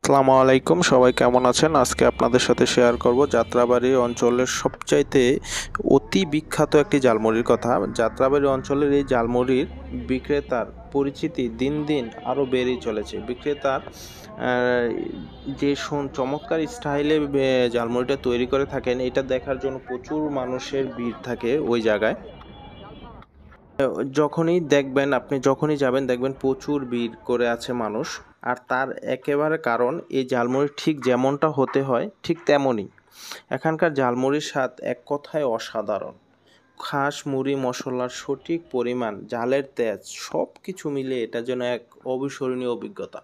আসসালামু আলাইকুম, সবাই কেমন আছেন? আজকে আপনাদের সাথে শেয়ার করব যাত্রাবাড়ি অঞ্চলের সবচাইতে অতি বিখ্যাত একটি ঝালমুড়ির কথা। যাত্রাবাড়ি অঞ্চলের এই ঝালমুড়ির বিক্রেতার পরিচিতি দিন দিন আরও বেড়েই চলেছে। বিক্রেতার যে চমৎকার স্টাইলে ঝালমুড়িটা তৈরি করে থাকেন, এটা দেখার জন্য প্রচুর মানুষের ভিড় থাকে ওই জায়গায়। যখনই যাবেন দেখবেন প্রচুর ভিড় করে আছে মানুষ। আর তার একেবারে কারণ এই ঝালমুড়ি ঠিক যেমনটা হতে হয় ঠিক তেমনই। এখানকার ঝালমুড়ির স্বাদ এক কথায় অসাধারণ। খাস মুড়ি মশলার সঠিক পরিমাণ, ঝালের তেজ সব কিছু মিলে এটা যেন এক অবিস্মরণীয় অভিজ্ঞতা।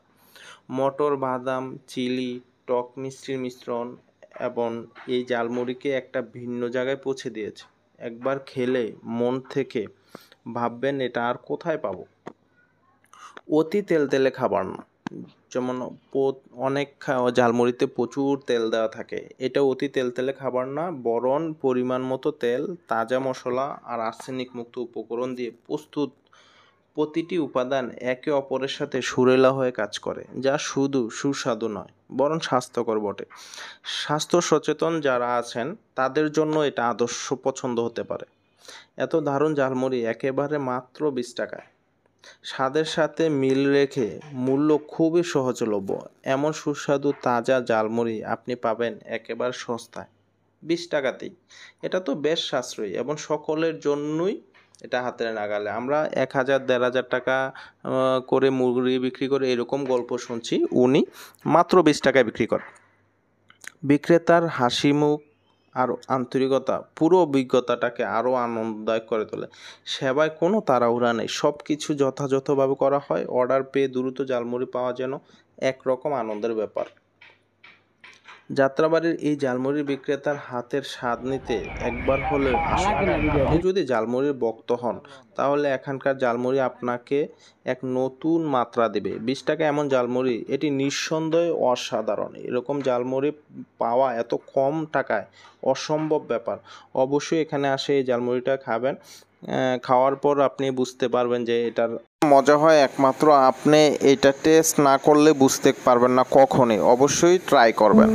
মটর, বাদাম, চিলি, টক মিষ্টির মিশ্রণ এবং এই ঝালমুড়িকে একটা ভিন্ন জায়গায় পৌঁছে দিয়েছে। একবার খেলে মন থেকে ভাববেন এটা আর কোথায় পাবো। অতি তেলতেলে খাবার না, যেমন অনেক ঝালমুড়িতে প্রচুর তেল দেওয়া থাকে, এটা অতি তেলতেলে খাবার না, বরং পরিমাণ মতো তেল, তাজা মশলা আর আর্সেনিক মুক্ত উপকরণ দিয়ে প্রস্তুত। প্রতিটি উপাদান একে অপরের সাথে সুরেলা হয়ে কাজ করে, যা শুধু সুস্বাদু নয় বরং স্বাস্থ্যকর বটে। স্বাস্থ্য সচেতন যারা আছেন তাদের জন্য এটা আদর্শ পছন্দ হতে পারে। এত দারুণ ঝালমুড়ি একেবারে মাত্র 20 টাকায়। স্বাদের সাথে মিল রেখে মূল্য খুবই সহজলভ্য। এমন সুস্বাদু তাজা ঝালমুড়ি আপনি পাবেন একেবারে সস্তায় 20 টাকাতেই। এটা তো বেশ সাশ্রয়ী এবং সকলের জন্যই এটা হাতের নাগালে। আমরা 1000 1500 টাকা করে মুড়ি বিক্রি করে এরকম গল্প শুনছি, উনি মাত্র 20 টাকায় বিক্রি করেন। বিক্রেতার হাসি মুখ আর আন্তরিকতা পুরো অভিজ্ঞতাটাকে আরও আনন্দদায়ক করে তোলে। সেবায় কোনো তাড়াহুড়া নেই, সব কিছু যথাযথভাবে করা হয়। অর্ডার পেয়ে দ্রুত ঝালমুড়ি পাওয়া যেন একরকম আনন্দের ব্যাপার। যাত্রাবাড়ির এই ঝালমুড়ির বিক্রেতার হাতের স্বাদ নিতে একবার হলেও আসুন। আপনি যদি ঝালমুড়ির ভক্ত হন তাহলে এখানকার ঝালমুড়ি আপনাকে এক নতুন মাত্রা দেবে। 20 টাকা এমন ঝালমুড়ি, এটি নিঃসন্দেহে অসাধারণ। এরকম ঝালমুড়ি পাওয়া এত কম টাকায় অসম্ভব ব্যাপার। অবশ্যই এখানে আসে এই ঝালমুড়িটা খাবেন। খাওয়ার পর আপনি বুঝতে পারবেন যে এটার মজা হয় একমাত্র আপনি এটা টেস্ট না করলে বুঝতে পারবেন না কখনই। অবশ্যই ট্রাই করবেন।